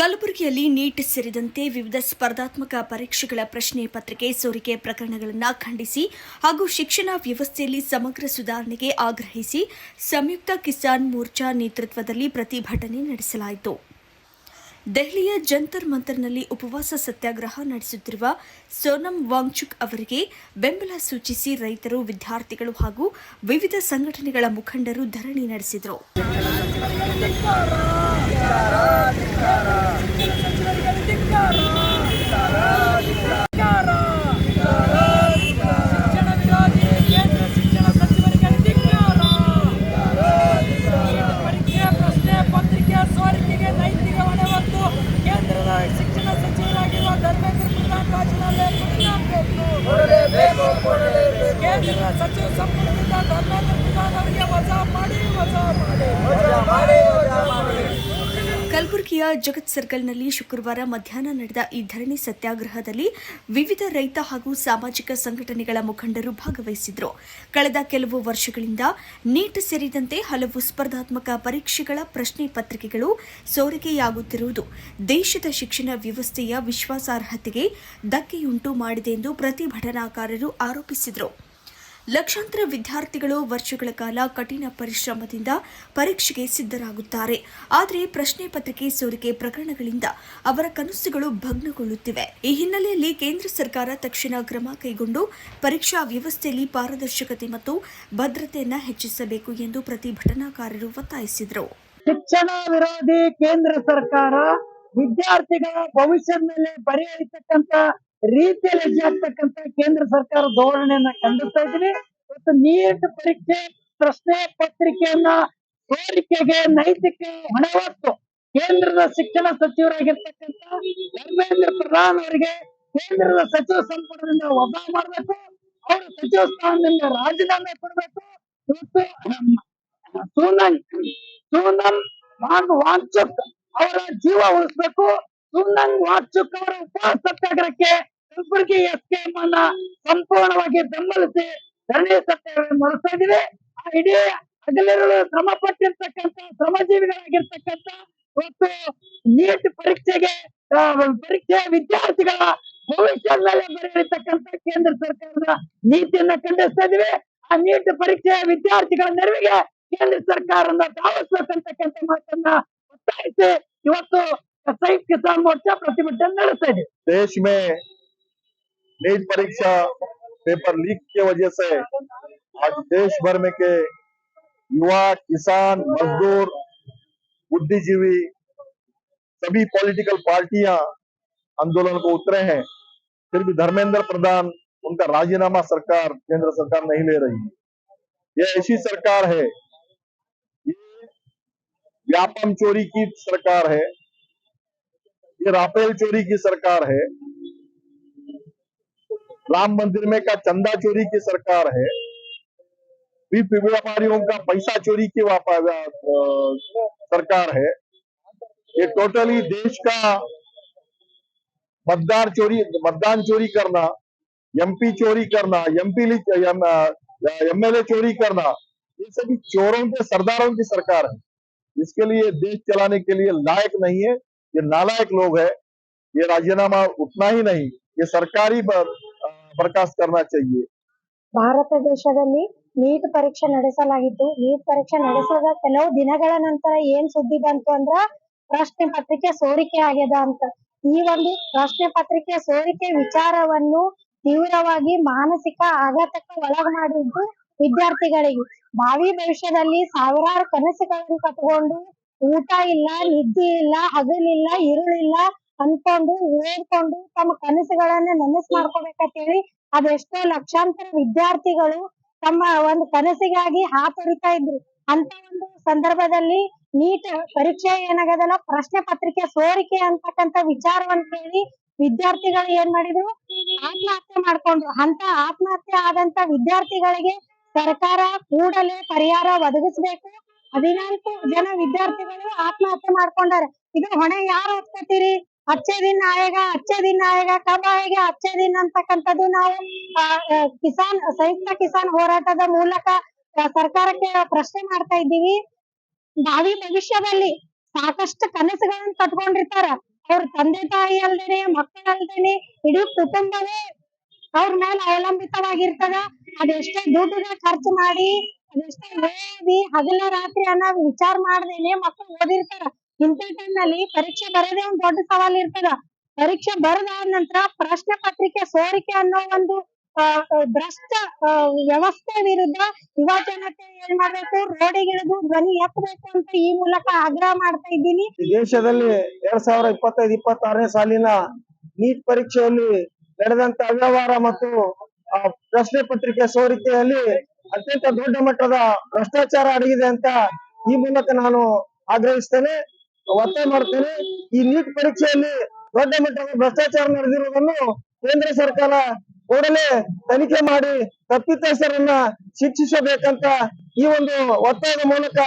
ಕಲಬುರಗಿಯಲ್ಲಿ ನೀಟ್ ಸೇರಿದಂತೆ ವಿವಿಧ ಸ್ಪರ್ಧಾತ್ಮಕ ಪರೀಕ್ಷೆಗಳ ಪ್ರಶ್ನೆ ಪತ್ರಿಕೆ ಸೋರಿಕೆ ಪ್ರಕರಣಗಳನ್ನು ಖಂಡಿಸಿ ಹಾಗೂ ಶಿಕ್ಷಣ ವ್ಯವಸ್ಥೆಯಲ್ಲಿ ಸಮಗ್ರ ಸುಧಾರಣೆಗೆ ಆಗ್ರಹಿಸಿ ಸಂಯುಕ್ತ ಕಿಸಾನ್ ಮೋರ್ಚಾ ನೇತೃತ್ವದಲ್ಲಿ ಪ್ರತಿಭಟನೆ ನಡೆಸಲಾಯಿತು. ದೆಹಲಿಯ ಜಂತರ್ ಮಂತರ್ನಲ್ಲಿ ಉಪವಾಸ ಸತ್ಯಾಗ್ರಹ ನಡೆಸುತ್ತಿರುವ ಸೋನಂ ವಾಂಗ್ಚುಕ್ ಅವರಿಗೆ ಬೆಂಬಲ ಸೂಚಿಸಿ ರೈತರು, ವಿದ್ಯಾರ್ಥಿಗಳು ಹಾಗೂ ವಿವಿಧ ಸಂಘಟನೆಗಳ ಮುಖಂಡರು ಧರಣಿ ನಡೆಸಿದರು. ಶಿಕ್ಷಣ ಸಚಿವರಾಗಿರುವ ಧರ್ಮೇಂದ್ರ ಪ್ರಧಾನ್ ರಾಜೀನಾಮೆ ಕೇಂದ್ರದ ಸಚಿವ ಸಂಪುಟದಿಂದ ಧರ್ಮೇಂದ್ರ ಪ್ರಧಾನ್ ಅವರಿಗೆ ವಜಾ ಮಾಡಿ. ಕಲಬುರಗಿಯ ಜಗತ್ ಸರ್ಕಲ್ನಲ್ಲಿ ಶುಕ್ರವಾರ ಮಧ್ಯಾಹ್ನ ನಡೆದ ಈ ಧರಣಿ ಸತ್ಯಾಗ್ರಹದಲ್ಲಿ ವಿವಿಧ ರೈತ ಹಾಗೂ ಸಾಮಾಜಿಕ ಸಂಘಟನೆಗಳ ಮುಖಂಡರು ಭಾಗವಹಿಸಿದ್ರು. ಕಳೆದ ಕೆಲವು ವರ್ಷಗಳಿಂದ ನೀಟ್ ಸೇರಿದಂತೆ ಹಲವು ಸ್ಪರ್ಧಾತ್ಮಕ ಪರೀಕ್ಷೆಗಳ ಪ್ರಶ್ನೆ ಪತ್ರಿಕೆಗಳು ಸೋರಿಕೆಯಾಗುತ್ತಿರುವುದು ದೇಶದ ಶಿಕ್ಷಣ ವ್ಯವಸ್ಥೆಯ ವಿಶ್ವಾಸಾರ್ಹತೆಗೆ ಧಕ್ಕೆಯುಂಟು ಮಾಡಿದೆ ಎಂದು ಪ್ರತಿಭಟನಾಕಾರರು ಆರೋಪಿಸಿದರು. ಲಕ್ಷಾಂತರ ವಿದ್ಯಾರ್ಥಿಗಳು ವರ್ಷಗಳ ಕಾಲ ಕಠಿಣ ಪರಿಶ್ರಮದಿಂದ ಪರೀಕ್ಷೆಗೆ ಸಿದ್ಧರಾಗುತ್ತಾರೆ. ಆದರೆ ಪ್ರಶ್ನೆ ಪತ್ರಿಕೆ ಸೋರಿಕೆ ಪ್ರಕರಣಗಳಿಂದ ಅವರ ಕನಸುಗಳು ಭಗ್ನಗೊಳ್ಳುತ್ತಿವೆ. ಈ ಹಿನ್ನೆಲೆಯಲ್ಲಿ ಕೇಂದ್ರ ಸರ್ಕಾರ ತಕ್ಷಣ ಕ್ರಮ ಕೈಗೊಂಡು ಪರೀಕ್ಷಾ ವ್ಯವಸ್ಥೆಯಲ್ಲಿ ಪಾರದರ್ಶಕತೆ ಮತ್ತು ಭದ್ರತೆಯನ್ನು ಹೆಚ್ಚಿಸಬೇಕು ಎಂದು ಪ್ರತಿಭಟನಾಕಾರರು ಒತ್ತಾಯಿಸಿದರು. ಶಿಕ್ಷಣ ವಿರೋಧಿ ಕೇಂದ್ರ ಸರ್ಕಾರ ವಿದ್ಯಾರ್ಥಿಗಳ ಭವಿಷ್ಯದ ಮೇಲೆ ಬರೆಯತಕ್ಕಂತ ರೀತಿಯಲ್ಲಿ ಹೆಚ್ಚಾಗ್ತಕ್ಕಂತ ಕೇಂದ್ರ ಸರ್ಕಾರ ಧೋರಣೆಯನ್ನ ಖಂಡಿಸ್ತಾ ಇದ್ದೀವಿ. ಇವತ್ತು ನೀಟ್ ಪರೀಕ್ಷೆ ಪ್ರಶ್ನೆ ಪತ್ರಿಕೆಯನ್ನ ಸೋರಿಕೆಗೆ ನೈತಿಕ ಹೊಣೆವತ್ತು ಕೇಂದ್ರದ ಶಿಕ್ಷಣ ಸಚಿವರಾಗಿರ್ತಕ್ಕಂಥ ಧರ್ಮೇಂದ್ರ ಪ್ರಧಾನ್ ಅವರಿಗೆ ಕೇಂದ್ರದ ಸಚಿವ ಸಂಪುಟದಿಂದ ವಜಾ ಮಾಡಬೇಕು. ಅವರು ಸಚಿವ ಸ್ಥಾನದಿಂದ ರಾಜೀನಾಮೆ ಕೊಡಬೇಕು. ಇವತ್ತು ಸೋನಂ ವಾಂಗ್ಚುಕ್ ಅವರ ಜೀವ ಉಳಿಸಬೇಕು. ಸೋನಂ ವಾಂಗ್ಚುಕ್ ಅವರ ಉಪವಾಸ ಸತ್ಯಾಗ್ರಹಕ್ಕೆ ಕಲಬುರಗಿ ಎಸ್ಕೆಎಂ ಅನ್ನ ಸಂಪೂರ್ಣವಾಗಿ ಬೆಂಬಲಿಸಿ ಧರಣಿ ಸತ್ಯಾಗ್ರಹ ನಡೆಸ್ತಾ ಇದ್ದೀವಿ. ಇಡೀ ಹಗಲಿರುಳು ಶ್ರಮ ಪಟ್ಟಿರ್ತಕ್ಕಂಥ ಶ್ರಮಜೀವಿಗಳಾಗಿರ್ತಕ್ಕಂಥ ಇವತ್ತು ನೀಟ್ ಪರೀಕ್ಷೆ ವಿದ್ಯಾರ್ಥಿಗಳ ಭವಿಷ್ಯದ ಮೇಲೆ ಬರೆಯತಕ್ಕಂಥ ಕೇಂದ್ರ ಸರ್ಕಾರದ ನೀತಿಯನ್ನ ಖಂಡಿಸ್ತಾ ಇದ್ದೀವಿ. ಆ ನೀಟ್ ಪರೀಕ್ಷೆ ವಿದ್ಯಾರ್ಥಿಗಳ ನೆರವಿಗೆ ಕೇಂದ್ರ ಸರ್ಕಾರದಿಂದ ಧಾವಿಸಬೇಕಂತಕ್ಕಂಥ ಮಾತನ್ನ ಒತ್ತಾಯಿಸಿ ಇವತ್ತು संयुक्त किसान मोर्चा प्रतिभटन ನಡೆಸ್ತಾ ಇದೆ. देश में नीट परीक्षा पेपर लीक की वजह से आज देश भर में के युवा, किसान, मजदूर, बुद्धिजीवी सभी पॉलिटिकल पार्टियां आंदोलन को उतरे हैं. फिर भी धर्मेंद्र प्रधान उनका राजीनामा सरकार केंद्र सरकार नहीं ले रही. ये ऐसी सरकार है, ये व्यापम चोरी की सरकार है, ये राफेल चोरी की सरकार है, राम मंदिर में का चंदा चोरी की सरकार है, व्यापारियों का पैसा चोरी की सरकार है. ये टोटली देश का मतदान चोरी करना, एमपी चोरी करना, एमएलए चोरी करना, ये सभी चोरों के सरदारों की सरकार है. इसके लिए देश चलाने के लिए लायक नहीं है. ये नालायक लोग है. ये राजीनामा उतना ही नहीं, ये सरकारी बर्खास्त करना चाहिए. ಭಾರತ ದೇಶದಲ್ಲಿ ನೀಟ್ ಪರೀಕ್ಷೆ ನಡೆಸಲಾಗಿತ್ತು. ನೀಟ್ ಪರೀಕ್ಷೆ ನಡೆಸಿದ ಕೆಲವು ದಿನಗಳ ನಂತರ ಏನ್ ಸುದ್ದಿ ಬಂತು ಅಂದ್ರ ಪ್ರಶ್ನೆ ಪತ್ರಿಕೆ ಸೋರಿಕೆ ಆಗ್ಯದ ಅಂತ. ಈ ಒಂದು ಪ್ರಶ್ನೆ ಪತ್ರಿಕೆ ಸೋರಿಕೆ ವಿಚಾರವನ್ನು ತೀವ್ರವಾಗಿ ಮಾನಸಿಕ ಆಘಾತಕ್ಕೆ ಒಳಗ್ ಮಾಡಿದ್ದು ವಿದ್ಯಾರ್ಥಿಗಳಿಗೆ. ಭಾವಿ ಭವಿಷ್ಯದಲ್ಲಿ ಸಾವಿರಾರು ಕನಸುಗಳನ್ನು ಕಟ್ಕೊಂಡು ಊಟ ಇಲ್ಲ, ನಿದ್ದೆ ಇಲ್ಲ, ಹಗಲಿಲ್ಲ, ಇರುಳಿಲ್ಲ ಅನ್ಕೊಂಡು ಓದ್ಕೊಂಡು ತಮ್ಮ ಕನಸುಗಳನ್ನ ನನಸು ಮಾಡ್ಕೋಬೇಕಂತ ಹೇಳಿ ಅದೆಷ್ಟೋ ಲಕ್ಷಾಂತರ ವಿದ್ಯಾರ್ಥಿಗಳು ತಮ್ಮ ಒಂದು ಕನಸಿಗಾಗಿ ಹಾತೊರಿತಾ ಇದ್ರು. ಅಂತ ಒಂದು ಸಂದರ್ಭದಲ್ಲಿ ನೀಟ್ ಪರೀಕ್ಷೆ ಏನಾಗದಲ್ಲ ಪ್ರಶ್ನೆ ಪತ್ರಿಕೆ ಸೋರಿಕೆ ಅಂತಕ್ಕಂತ ವಿಚಾರವನ್ನ ಕೇಳಿ ವಿದ್ಯಾರ್ಥಿಗಳು ಏನ್ ಮಾಡಿದ್ರು, ಆತ್ಮಹತ್ಯೆ ಮಾಡ್ಕೊಂಡ್ರು. ಅಂತ ಆತ್ಮಹತ್ಯೆ ಆದಂತ ವಿದ್ಯಾರ್ಥಿಗಳಿಗೆ ಸರ್ಕಾರ ಕೂಡಲೇ ಪರಿಹಾರ ಒದಗಿಸ್ಬೇಕು. 14 ಜನ ವಿದ್ಯಾರ್ಥಿಗಳು ಆತ್ಮಹತ್ಯೆ ಮಾಡ್ಕೊಂಡಾರೆ. ಇದು ಹೊಣೆ ಯಾರು ಹೊತ್ಕೋತೀರಿ? अच्छे दिन आएगा कब आएगा अच्छे दिन ಅಂತಕ್ಕಂಥದ್ದು ನಾವು ಸಂಯುಕ್ತ ಕಿಸಾನ್ ಹೋರಾಟದ ಮೂಲಕ ಸರ್ಕಾರಕ್ಕೆ ಪ್ರಶ್ನೆ ಮಾಡ್ತಾ ಇದ್ದೀವಿ. ಭಾವಿ ಭವಿಷ್ಯದಲ್ಲಿ ಸಾಕಷ್ಟು ಕನಸುಗಳನ್ನು ಕಟ್ಕೊಂಡಿರ್ತಾರ. ಅವ್ರ ತಂದೆ ತಾಯಿ ಅಲ್ದೇನೆ ಮಕ್ಕಳಲ್ದೇನೆ ಇಡೀ ಕುಟುಂಬವೇ ಅವ್ರ ಮೇಲೆ ಅವಲಂಬಿತವಾಗಿರ್ತದ. ಅದೆಷ್ಟೇ ದುಡ್ಡನ್ನ ಖರ್ಚು ಮಾಡಿ ಅದೆಷ್ಟೇ ಓದಿ ಹಗಲ ರಾತ್ರಿ ಅನ್ನೋ ವಿಚಾರ ಮಾಡ್ದೇನೆ ಮಕ್ಕಳು ಓದಿರ್ತಾರ. ಇಂಥ ಟೈಮ್ ನಲ್ಲಿ ಪರೀಕ್ಷೆ ಬರೋದೇ ಒಂದ್ ದೊಡ್ಡ ಸವಾಲ್ ಇರ್ತದ. ಪರೀಕ್ಷೆ ಬರದಾದ ನಂತರ ಪ್ರಶ್ನೆ ಪತ್ರಿಕೆ ಸೋರಿಕೆ ಅನ್ನೋ ಒಂದು ಭ್ರಷ್ಟ ವ್ಯವಸ್ಥೆ ವಿರುದ್ಧ ಯುವ ಜನತೆ ಏನ್ ಮಾಡ್ಬೇಕು, ರೋಡಿಗಿಳಿದು ಧ್ವನಿ ಎತ್ತಬೇಕು ಅಂತ ಈ ಮೂಲಕ ಆಗ್ರಹ ಮಾಡ್ತಾ ಇದ್ದೀನಿ. ದೇಶದಲ್ಲಿ 2025-26ನೇ ಸಾಲಿನ ನೀಟ್ ಪರೀಕ್ಷೆಯಲ್ಲಿ ನಡೆದಂತ ಅವ್ಯವಹಾರ ಮತ್ತು ಪ್ರಶ್ನೆ ಪತ್ರಿಕೆ ಸೋರಿಕೆಯಲ್ಲಿ ಅತ್ಯಂತ ದೊಡ್ಡ ಮಟ್ಟದ ಭ್ರಷ್ಟಾಚಾರ ಅಡಗಿದೆ ಅಂತ ಈ ಮೂಲಕ ನಾನು ಆಗ್ರಹಿಸ್ತೇನೆ, ಒತ್ತಾಯ ಮಾಡ್ತೇನೆ. ಈ ನೀಟ್ ಪರೀಕ್ಷೆಯಲ್ಲಿ ದೊಡ್ಡ ಮಟ್ಟದ ಭ್ರಷ್ಟಾಚಾರ ನಡೆದಿರುವುದನ್ನು ಕೇಂದ್ರ ಸರ್ಕಾರ ಕೂಡಲೇ ತನಿಖೆ ಮಾಡಿ ತಪ್ಪಿತಸ್ಥರನ್ನ ಶಿಕ್ಷಿಸಬೇಕಂತ ಈ ಒಂದು ಒತ್ತಾಯದ ಮೂಲಕ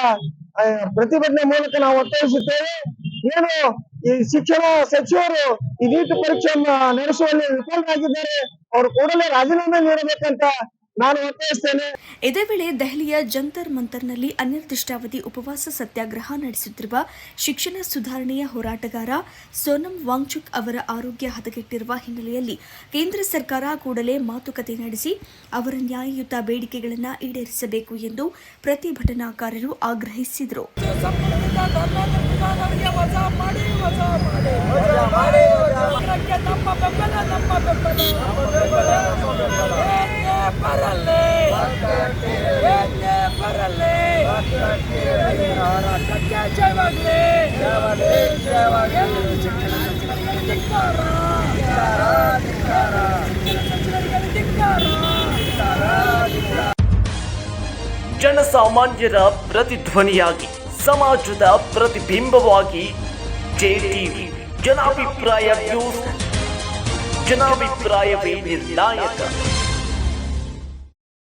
ಪ್ರತಿಭಟನೆ ಮೂಲಕ ನಾವು ಒತ್ತಾಯಿಸುತ್ತೇವೆ. ಏನು ಈ ಶಿಕ್ಷಣ ಸಚಿವರು ಈ ನೀಟ್ ಪರೀಕ್ಷೆಯನ್ನ ನಡೆಸುವಲ್ಲಿ ವಿಫಲರಾಗಿದ್ದಾರೆ, ಅವರು ಕೂಡಲೇ ರಾಜೀನಾಮೆ ನೀಡಬೇಕಂತ ನಾನು ಒತ್ತಾಯಿಸ್ತೇನೆ. ಇದೇ ವೇಳೆ ದೆಹಲಿಯ ಜಂತರ್ ಮಂತರ್ನಲ್ಲಿ ಅನಿರ್ದಿಷ್ಟಾವಧಿ ಉಪವಾಸ ಸತ್ಯಾಗ್ರಹ ನಡೆಸುತ್ತಿರುವ ಶಿಕ್ಷಣ ಸುಧಾರಣೆಯ ಹೋರಾಟಗಾರ ಸೋನಂ ವಾಂಗ್ಚುಕ್ ಅವರ ಆರೋಗ್ಯ ಹದಗೆಟ್ಟಿರುವ ಹಿನ್ನೆಲೆಯಲ್ಲಿ ಕೇಂದ್ರ ಸರ್ಕಾರ ಕೂಡಲೇ ಮಾತುಕತೆ ನಡೆಸಿ ಅವರ ನ್ಯಾಯಯುತ ಬೇಡಿಕೆಗಳನ್ನು ಈಡೇರಿಸಬೇಕು ಎಂದು ಪ್ರತಿಭಟನಾಕಾರರು ಆಗ್ರಹಿಸಿದರು. ಜನಸಾಮಾನ್ಯರ ಪ್ರತಿಧ್ವನಿಯಾಗಿ ಸಮಾಜದ ಪ್ರತಿಬಿಂಬವಾಗಿ ಜೆಟಿವಿ ಜನಾಭಿಪ್ರಾಯ ನ್ಯೂಸ್, ಜನಾಭಿಪ್ರಾಯವೇ ನಿರ್ಣಾಯಕ.